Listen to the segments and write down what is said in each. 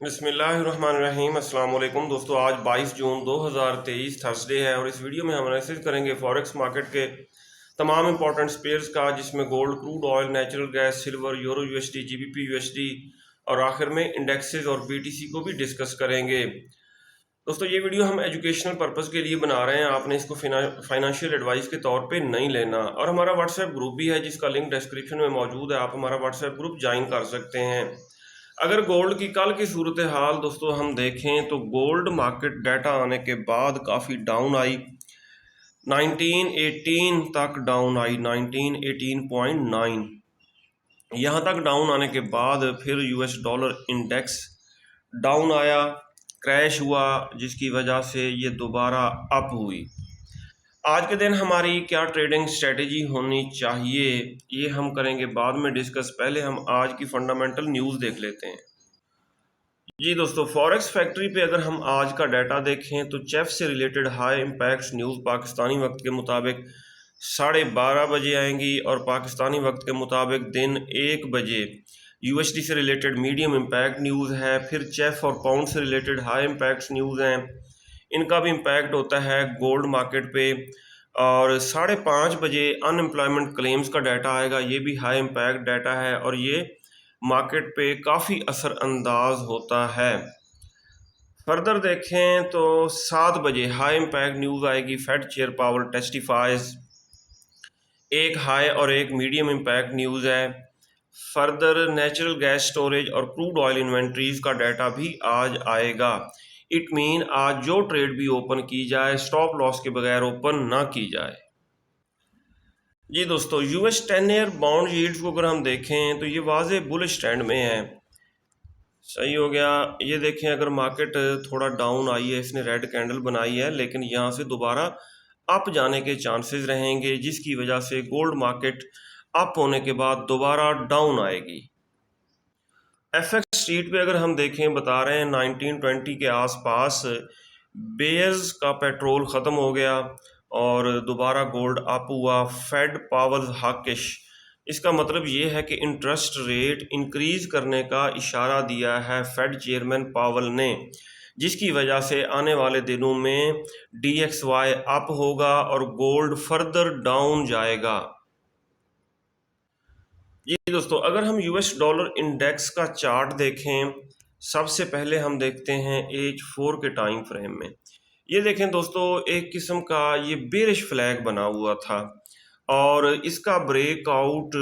बिस्मिल्लाहिर्रहमानिर्रहीम। अस्सलाम वालेकुम दोस्तों, आज 22 जून 2023 थर्सडे है और इस वीडियो में हम एनालिसिस करेंगे फॉरेक्स मार्केट के तमाम इंपॉर्टेंट पेयर्स का, जिसमें gold, crude oil, natural gas, silver, euro USD, GBP USD और आखिर में इंडेक्सेस और बीटीसी को भी डिस्कस करेंगे। दोस्तों, ये वीडियो हम एजुकेशनल पर्पज़ के लिए बना रहे हैं, आपने इसको फाइनेंशियल एडवाइस के तौर पे नहीं लेना। और हमारा व्हाट्सएप ग्रुप भी है जिसका लिंक डिस्क्रिप्शन में मौजूद है, आप हमारा व्हाट्सएप ग्रुप ज्वाइन कर सकते हैं। अगर गोल्ड की कल की सूरत हाल दोस्तों हम देखें तो गोल्ड मार्केट डाटा आने के बाद काफ़ी डाउन आई, 1918 तक डाउन आई, 1918.9 यहाँ तक डाउन आने के बाद फिर यूएस डॉलर इंडेक्स डाउन आया, क्रैश हुआ, जिसकी वजह से ये दोबारा अप हुई। आज के दिन हमारी क्या ट्रेडिंग स्ट्रेटेजी होनी चाहिए ये हम करेंगे बाद में डिस्कस। पहले हम आज की फंडामेंटल न्यूज़ देख लेते हैं। जी दोस्तों, फॉरेक्स फैक्ट्री पे अगर हम आज का डाटा देखें तो चेफ से related high impact news Pakistani वक्त के मुताबिक 12:30 बजे आएंगी और पाकिस्तानी वक्त के मुताबिक दिन 1 बजे यूएसडी से रिलेटेड मीडियम इम्पैक्ट न्यूज़ है। फिर चेफ और पाउंड से रिलेटेड हाई इम्पैक्ट न्यूज़ हैं, इनका भी इम्पैक्ट होता है गोल्ड मार्केट पे। और 5:30 बजे अनएम्प्लॉयमेंट क्लेम्स का डाटा आएगा, ये भी हाई इम्पैक्ट डाटा है और ये मार्केट पे काफ़ी असरअंदाज होता है। फर्दर देखें तो 7 बजे हाई इम्पैक्ट न्यूज़ आएगी, फेड चेयर पावर टेस्टिफाइज, एक हाई और एक मीडियम इम्पैक्ट न्यूज़ है। फर्दर नेचुरल गैस स्टोरेज और क्रूड ऑयल इन्वेंट्रीज का डाटा भी आज आएगा। इट मीन आज जो ट्रेड भी ओपन की जाए स्टॉप लॉस के बगैर ओपन ना की जाए। जी दोस्तों, यूएस 10 ईयर बॉन्ड यील्ड्स को अगर हम देखें तो ये वाज़े बुलिश ट्रेंड में है। सही हो गया, ये देखें अगर मार्केट थोड़ा डाउन आई है, इसने रेड कैंडल बनाई है, लेकिन यहाँ से दोबारा अप जाने के चांसेस रहेंगे, जिसकी वजह से गोल्ड मार्केट अप होने के बाद दोबारा डाउन आएगी। एफएक्स स्ट्रीट पे अगर हम देखें बता रहे हैं 1920 के आसपास बेयर्स का पेट्रोल ख़त्म हो गया और दोबारा गोल्ड अप हुआ। फेड पावर हॉकिश, इसका मतलब ये है कि इंटरेस्ट रेट इंक्रीज करने का इशारा दिया है फेड चेयरमैन पावल ने, जिसकी वजह से आने वाले दिनों में DXY अप होगा और गोल्ड फर्दर डाउन जाएगा। जी दोस्तों, अगर हम यूएस डॉलर इंडेक्स का चार्ट देखें, सबसे पहले हम देखते हैं H4 के टाइम फ्रेम में। ये देखें दोस्तों, एक किस्म का ये बेरिश फ्लैग बना हुआ था और इसका ब्रेकआउट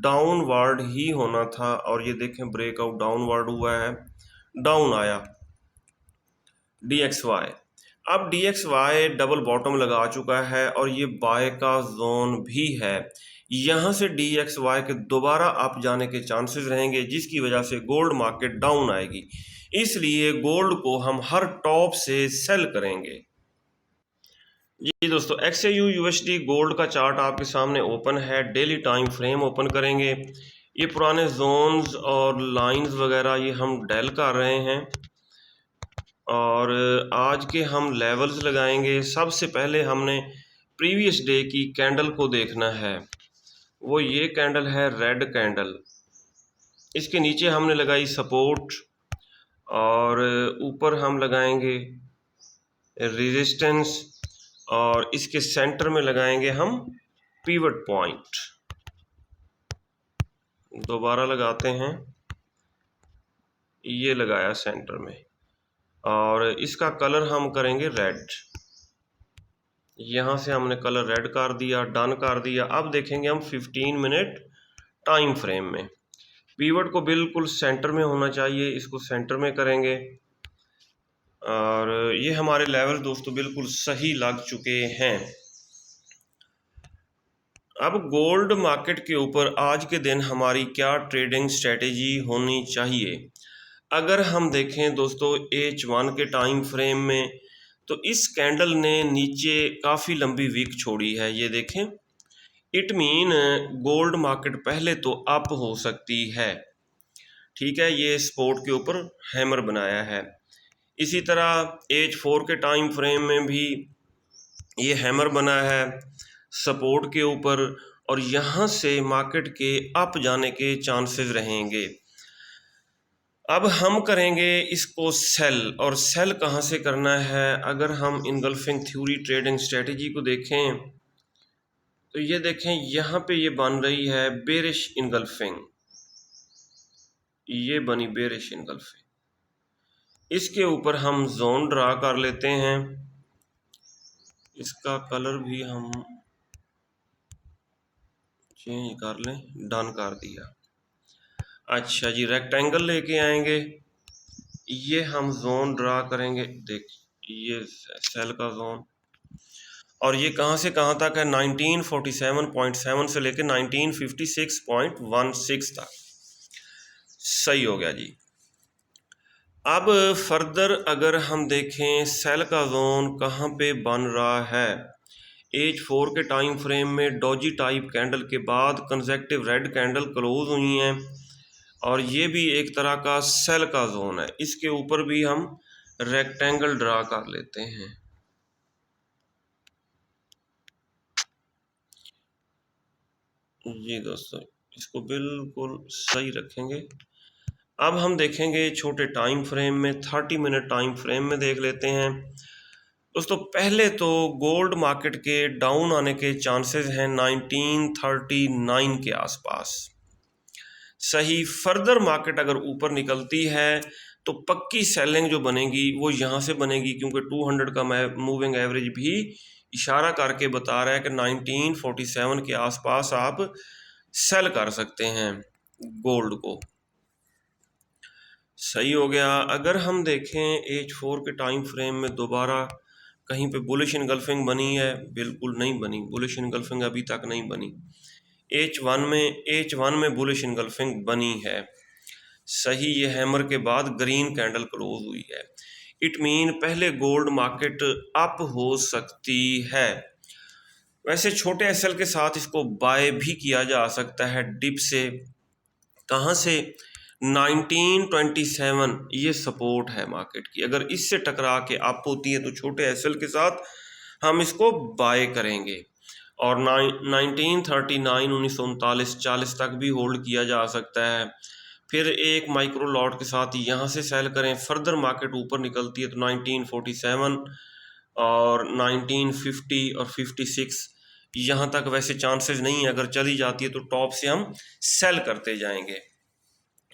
डाउनवर्ड ही होना था और ये देखें ब्रेकआउट डाउनवर्ड हुआ है, डाउन आया DXY। अब DXY डबल बॉटम लगा चुका है और ये बाय का जोन भी है, यहाँ से DXY के दोबारा अप जाने के चांसेस रहेंगे, जिसकी वजह से गोल्ड मार्केट डाउन आएगी। इसलिए गोल्ड को हम हर टॉप से सेल करेंगे। जी दोस्तों, XAU USD गोल्ड का चार्ट आपके सामने ओपन है, डेली टाइम फ्रेम ओपन करेंगे। ये पुराने जोन्स और लाइंस वगैरह ये हम डेल कर रहे हैं और आज के हम लेवल्स लगाएंगे। सबसे पहले हमने प्रीवियस डे की कैंडल को देखना है, वो ये कैंडल है रेड कैंडल, इसके नीचे हमने लगाई सपोर्ट और ऊपर हम लगाएंगे रेजिस्टेंस और इसके सेंटर में लगाएंगे हम पिवट पॉइंट। दोबारा लगाते हैं, ये लगाया सेंटर में और इसका कलर हम करेंगे रेड। यहाँ से हमने कलर रेड कर दिया, डन कर दिया। अब देखेंगे हम 15 मिनट टाइम फ्रेम में, पिवट को बिल्कुल सेंटर में होना चाहिए, इसको सेंटर में करेंगे और ये हमारे लेवल दोस्तों बिल्कुल सही लग चुके हैं। अब गोल्ड मार्केट के ऊपर आज के दिन हमारी क्या ट्रेडिंग स्ट्रेटेजी होनी चाहिए। अगर हम देखें दोस्तों H1 के टाइम फ्रेम में तो इस कैंडल ने नीचे काफ़ी लंबी वीक छोड़ी है, ये देखें। इट मीन गोल्ड मार्केट पहले तो अप हो सकती है, ठीक है, ये सपोर्ट के ऊपर हैमर बनाया है। इसी तरह H4 के टाइम फ्रेम में भी ये हैमर बना है सपोर्ट के ऊपर और यहाँ से मार्केट के अप जाने के चांसेस रहेंगे। अब हम करेंगे इसको सेल, और सेल कहाँ से करना है? अगर हम इनगल्फिंग थ्योरी ट्रेडिंग स्ट्रेटेजी को देखें तो ये देखें यहाँ पे ये बन रही है बेरिश इनगल्फिंग, ये बनी बेरिश इनगल्फिंग। इसके ऊपर हम जोन ड्रा कर लेते हैं, इसका कलर भी हम चेंज कर लें, डन कर दिया। अच्छा जी, रेक्टेंगल लेके आएंगे, ये हम जोन ड्रा करेंगे, देख ये सेल का जोन, और ये कहाँ से कहाँ तक है? 1947.7 से लेकर 1956.16 तक। सही हो गया जी। अब फर्दर अगर हम देखें सेल का जोन कहाँ पे बन रहा है, H4 के टाइम फ्रेम में डॉजी टाइप कैंडल के बाद कंसेक्टिव रेड कैंडल क्लोज हुई हैं, और ये भी एक तरह का सेल का जोन है। इसके ऊपर भी हम रेक्टेंगल ड्रा कर लेते हैं। जी दोस्तों, इसको बिल्कुल सही रखेंगे। अब हम देखेंगे छोटे टाइम फ्रेम में, 30 मिनट टाइम फ्रेम में देख लेते हैं। दोस्तों पहले तो गोल्ड मार्केट के डाउन आने के चांसेस हैं 1939 के आसपास। सही, फर्दर मार्केट अगर ऊपर निकलती है तो पक्की सेलिंग जो बनेगी वो यहाँ से बनेगी, क्योंकि 200 का मूविंग एवरेज भी इशारा करके बता रहा है कि 1947 के आसपास आप सेल कर सकते हैं गोल्ड को। सही हो गया। अगर हम देखें H4 के टाइम फ्रेम में दोबारा कहीं पे बुलिश इनगल्फिंग बनी है? बिल्कुल नहीं बनी, बुलिश इनगल्फिंग अभी तक नहीं बनी। H1 में बुलिश इनगल्फिंग बनी है। सही, ये हैमर के बाद ग्रीन कैंडल क्लोज हुई है। इट मीन पहले गोल्ड मार्केट अप हो सकती है। वैसे छोटे एसएल के साथ इसको बाय भी किया जा सकता है डिप से। कहाँ से? 1927 ये सपोर्ट है मार्केट की, अगर इससे टकरा के अप होती है तो छोटे एसएल के साथ हम इसको बाय करेंगे, और 1939 तक भी होल्ड किया जा सकता है। फिर एक माइक्रो लॉट के साथ यहाँ से सेल करें, फर्दर मार्केट ऊपर निकलती है तो 1947 और 1950 और 56 यहाँ तक वैसे चांसेस नहीं है, अगर चली जाती है तो टॉप से हम सेल करते जाएंगे।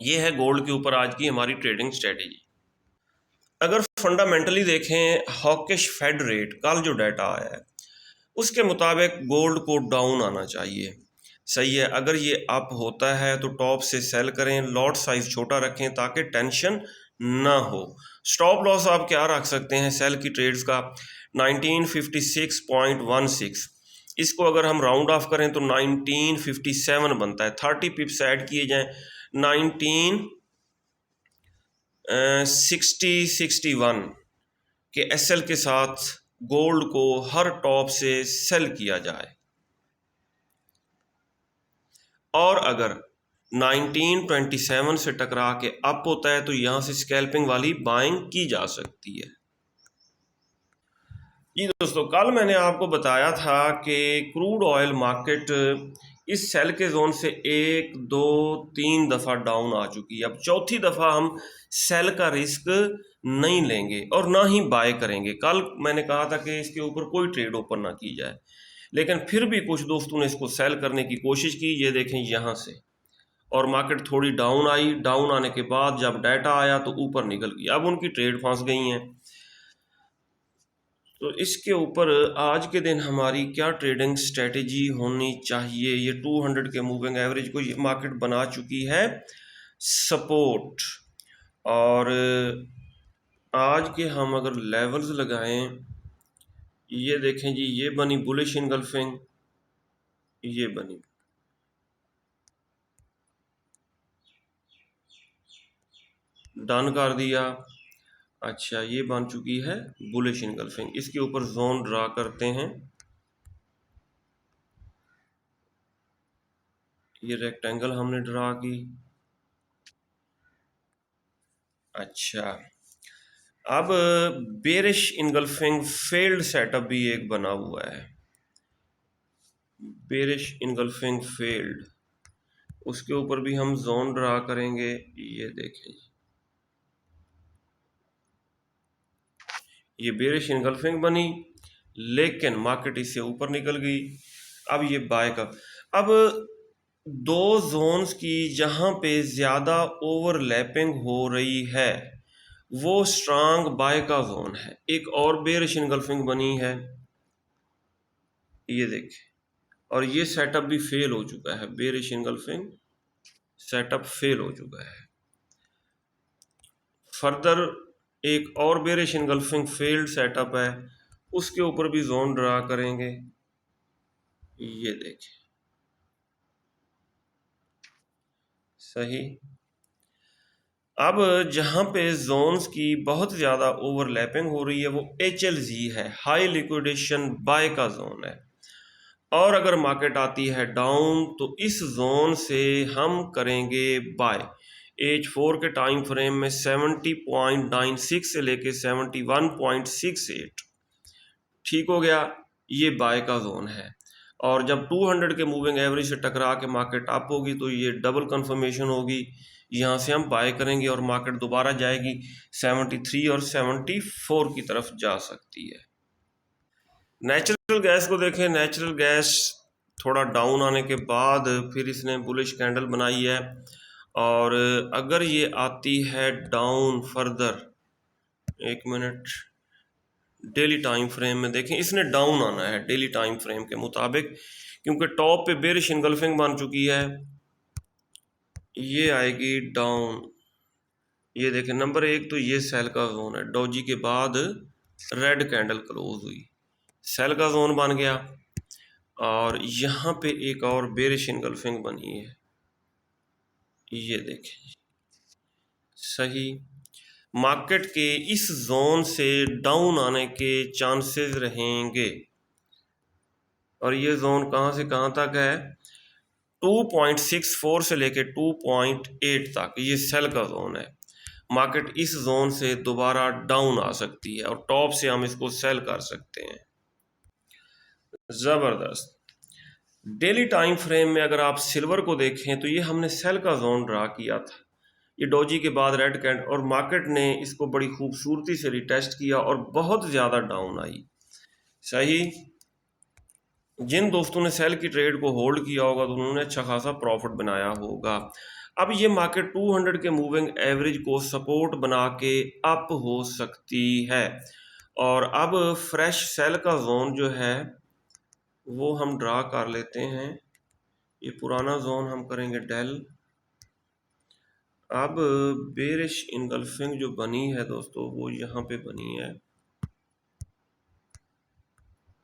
ये है गोल्ड के ऊपर आज की हमारी ट्रेडिंग स्ट्रेटेजी। अगर फंडामेंटली देखें, हॉकिश फेड रेट कल जो डाटा आया है उसके मुताबिक गोल्ड को डाउन आना चाहिए। सही है, अगर ये अप होता है तो टॉप से सेल करें, लॉट साइज छोटा रखें ताकि टेंशन ना हो। स्टॉप लॉस आप क्या रख सकते हैं सेल की ट्रेड्स का? 1956.16, इसको अगर हम राउंड ऑफ करें तो 1957 बनता है। 30 पिप्स ऐड किए जाएं, 1961 के एसएल के साथ गोल्ड को हर टॉप से सेल किया जाए, और अगर 1927 से टकरा के अप होता है तो यहां से स्कैल्पिंग वाली बाइंग की जा सकती है। जी दोस्तों, कल मैंने आपको बताया था कि क्रूड ऑयल मार्केट इस सेल के जोन से 1 2 3 दफ़ा डाउन आ चुकी है। अब चौथी दफ़ा हम सेल का रिस्क नहीं लेंगे और ना ही बाय करेंगे। कल मैंने कहा था कि इसके ऊपर कोई ट्रेड ओपन ना की जाए, लेकिन फिर भी कुछ दोस्तों ने इसको सेल करने की कोशिश की। ये देखें यहाँ से, और मार्केट थोड़ी डाउन आई, डाउन आने के बाद जब डाटा आया तो ऊपर निकल गई, अब उनकी ट्रेड फंस गई हैं। तो इसके ऊपर आज के दिन हमारी क्या ट्रेडिंग स्ट्रेटेजी होनी चाहिए? ये 200 के मूविंग एवरेज को ये मार्केट बना चुकी है सपोर्ट, और आज के हम अगर लेवल्स लगाएं, ये देखें जी, ये बनी बुलिश इनगल्फिंग, ये बनी, डन कर दिया। अच्छा, ये बन चुकी है बुलिश इनगल्फिंग। इसके ऊपर जोन ड्रा करते हैं, ये रेक्टेंगल हमने ड्रा की। अच्छा, अब बेरिश इनगल्फिंग फेल्ड सेटअप भी एक बना हुआ है, बेरिश इनगल्फिंग फेल्ड, उसके ऊपर भी हम जोन ड्रा करेंगे। ये देखें, ये बेरिश इनगल्फिंग बनी, लेकिन मार्केट इससे ऊपर निकल गई। अब ये बाय का, अब दो जोन्स की जहां पे ज़्यादा ओवरलैपिंग हो रही है वो स्ट्रांग बाय का जोन है। एक और बेरिश इनगल्फिंग बनी है, ये देखिए, और ये सेटअप भी फेल हो चुका है। बेरिश इनगल्फिंग सेटअप फेल हो चुका है। फर्दर एक और बेरिश इनगल्फिंग फेल्ड सेटअप है, उसके ऊपर भी जोन ड्रा करेंगे। ये देखिए, सही। अब जहां पे जोन्स की बहुत ज़्यादा ओवरलैपिंग हो रही है वो HLZ है, हाई लिक्विडेशन बाय का जोन है। और अगर मार्केट आती है डाउन तो इस जोन से हम करेंगे बाय। H4 के टाइम फ्रेम में 70.96 से लेके 71.68 ठीक हो गया, ये बाय का जोन है। और जब 200 के मूविंग एवरेज से टकरा के मार्केट अप होगी तो ये डबल कंफर्मेशन होगी, यहाँ से हम बाय करेंगे और मार्केट दोबारा जाएगी 73 और 74 की तरफ जा सकती है। नेचुरल गैस को देखें, नेचुरल गैस थोड़ा डाउन आने के बाद फिर इसने बुलिश कैंडल बनाई है, और अगर ये आती है डाउन फर्दर, एक मिनट, डेली टाइम फ्रेम में देखें, इसने डाउन आना है डेली टाइम फ्रेम के मुताबिक, क्योंकि टॉप पे बेरिश इनगल्फिंग बन चुकी है। ये आएगी डाउन, ये देखें नंबर 1 तो ये सेल का जोन है, डोजी के बाद रेड कैंडल क्लोज हुई, सेल का जोन बन गया। और यहाँ पे एक और बेरिश इनगल्फिंग बनी है, ये देखें, सही। मार्केट के इस जोन से डाउन आने के चांसेस रहेंगे, और ये जोन कहाँ से कहाँ तक है, 2.64 से लेके 2.8 तक, ये सेल का जोन है। मार्केट इस जोन से दोबारा डाउन आ सकती है और टॉप से हम इसको सेल कर सकते हैं। ज़बरदस्त। डेली टाइम फ्रेम में अगर आप सिल्वर को देखें तो ये हमने सेल का जोन ड्रा किया था, ये डोजी के बाद रेड कैंडल, और मार्केट ने इसको बड़ी खूबसूरती से रिटेस्ट किया और बहुत ज़्यादा डाउन आई, सही। जिन दोस्तों ने सेल की ट्रेड को होल्ड किया होगा तो उन्होंने अच्छा खासा प्रॉफिट बनाया होगा। अब ये मार्केट 200 के मूविंग एवरेज को सपोर्ट बना के अप हो सकती है, और अब फ्रेश सेल का जोन जो है वो हम ड्रा कर लेते हैं। ये पुराना जोन हम करेंगे डेल। अब बेरिश इनगल्फिंग जो बनी है दोस्तों वो यहाँ पे बनी है,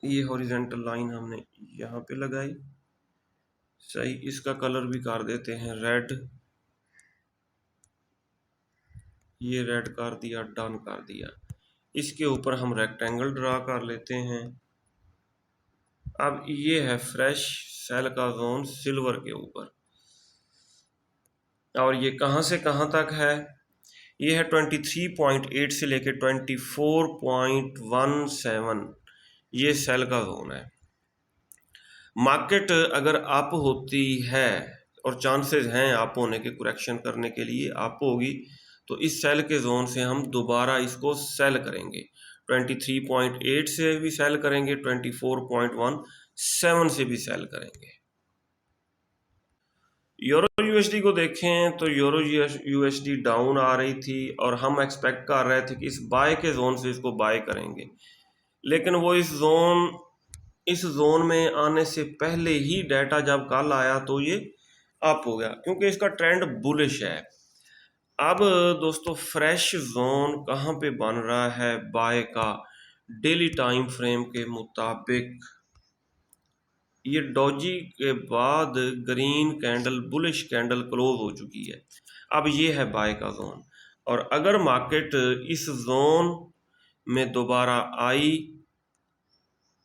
ये हॉरिजेंटल लाइन हमने यहाँ पे लगाई, सही। इसका कलर भी कर देते हैं रेड, ये रेड कर दिया, डन कर दिया। इसके ऊपर हम रेक्टेंगल ड्रा कर लेते हैं। अब ये है फ्रेश सेल का जोन सिल्वर के ऊपर, और ये कहाँ से कहाँ तक है, ये है 23.8 से लेके 24.17, ये सेल का जोन है। मार्केट अगर अप होती है, और चांसेस हैं अप होने के, करेक्शन करने के लिए अप होगी, तो इस सेल के जोन से हम दोबारा इसको सेल करेंगे। 23.8 से भी सेल करेंगे, 24.17 से भी सेल करेंगे। यूरो यूएसडी को देखें तो यूरो यूएसडी डाउन आ रही थी और हम एक्सपेक्ट कर रहे थे कि इस बाय के जोन से इसको बाय करेंगे, लेकिन वो इस जोन में आने से पहले ही डाटा जब कल आया तो ये अप हो गया, क्योंकि इसका ट्रेंड बुलिश है। अब दोस्तों फ्रेश जोन कहाँ पे बन रहा है बाय का, डेली टाइम फ्रेम के मुताबिक ये डॉजी के बाद green candle, bullish candle close हो चुकी है। अब ये है बाय का जोन, और अगर मार्केट इस जोन में दोबारा आई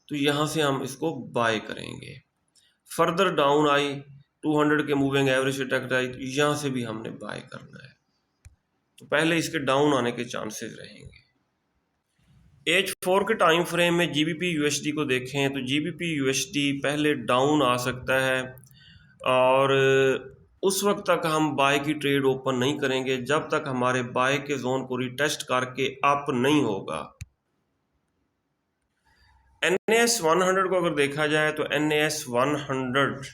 तो यहाँ से हम इसको बाय करेंगे। फर्दर डाउन आई, 200 के मूविंग एवरेज से टकराई तो यहाँ से भी हमने बाय करना है, तो पहले इसके डाउन आने के चांसेस रहेंगे। H4 के टाइम फ्रेम में GBP USD को देखें तो GBP USD पहले डाउन आ सकता है, और उस वक्त तक हम बाय की ट्रेड ओपन नहीं करेंगे जब तक हमारे बाय के जोन को रिटेस्ट करके अप नहीं होगा। NAS 100 को अगर देखा जाए तो NAS 100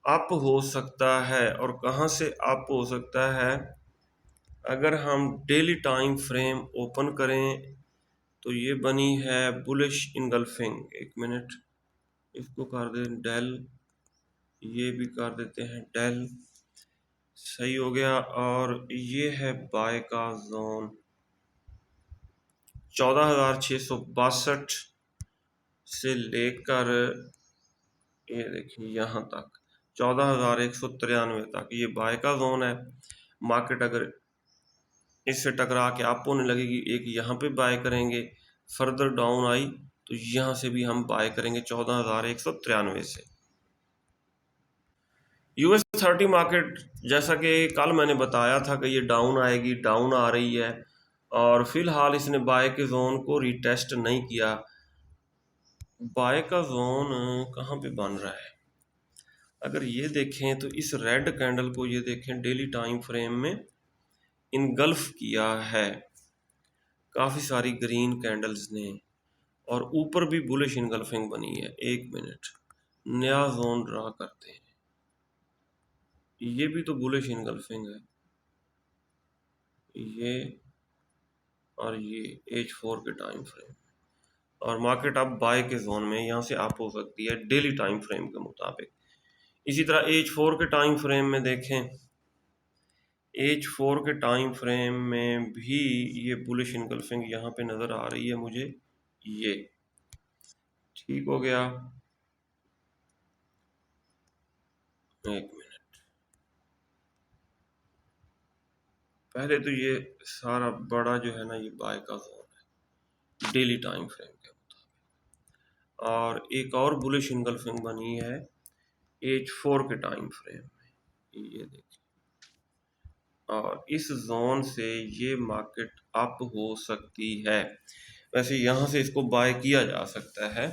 अप हो सकता है, और कहाँ से अप हो सकता है, अगर हम डेली टाइम फ्रेम ओपन करें तो ये बनी है बुलिश इनगल्फिंग। एक मिनट, इसको कर दें डेल, ये भी कर देते हैं डेल, सही हो गया। और ये है बाय का जोन 14,662 से लेकर ये देखिए यहाँ तक 14,193 तक ये बाय का जोन है। मार्केट अगर इससे टकरा के अप होने लगेगी, एक यहाँ पे बाय करेंगे, फर्दर डाउन आई तो यहाँ से भी हम बाय करेंगे 14,193 से। US 30 मार्केट जैसा कि कल मैंने बताया था कि ये डाउन आएगी, डाउन आ रही है, और फिलहाल इसने बाय के जोन को रिटेस्ट नहीं किया। बाय का जोन कहाँ पे बन रहा है, अगर ये देखें तो इस रेड कैंडल को ये देखें डेली टाइम फ्रेम में इनगल्फ किया है काफ़ी सारी ग्रीन कैंडल्स ने, और ऊपर भी बुलिश इनगल्फिंग बनी है। एक मिनट, नया जोन ड्रा करते हैं, ये भी तो बुलिश इनगल्फिंग है, ये और ये H4 के टाइम फ्रेम, और मार्केट अब बाय के जोन में यहाँ से अप हो सकती है डेली टाइम फ्रेम के मुताबिक। इसी तरह H4 के टाइम फ्रेम में देखें, H4 के टाइम फ्रेम में भी ये बुलिश इनगल्फिंग यहाँ पे नज़र आ रही है मुझे, ये ठीक हो गया। एक मिनट, पहले तो ये सारा बड़ा जो है ना ये बाय का जोन है डेली टाइम फ्रेम के मुताबिक, और एक और बुलिश इनगल्फिंग बनी है H4 के टाइम फ्रेम में, ये देखिए, और इस जोन से ये मार्केट अप हो सकती है। वैसे यहाँ से इसको बाय किया जा सकता है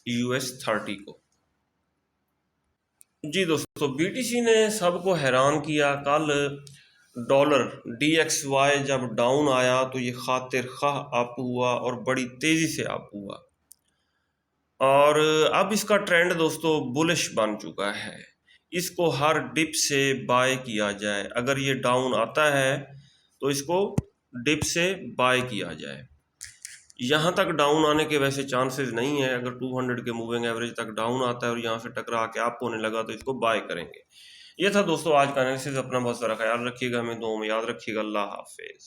US 30 को। जी दोस्तों, BTC ने सबको हैरान किया। कल डॉलर DXY जब डाउन आया तो ये खातिर खाह अप हुआ और बड़ी तेज़ी से अप हुआ, और अब इसका ट्रेंड दोस्तों बुलिश बन चुका है। इसको हर डिप से बाय किया जाए, अगर ये डाउन आता है तो इसको डिप से बाय किया जाए। यहाँ तक डाउन आने के वैसे चांसेस नहीं है, अगर 200 के मूविंग एवरेज तक डाउन आता है और यहाँ से टकरा के अप होने लगा तो इसको बाय करेंगे। ये था दोस्तों आज का एनालिसिस। अपना बहुत सारा ख्याल रखिएगा, हमें दुआ में याद रखिएगा। अल्लाह हाफिज़।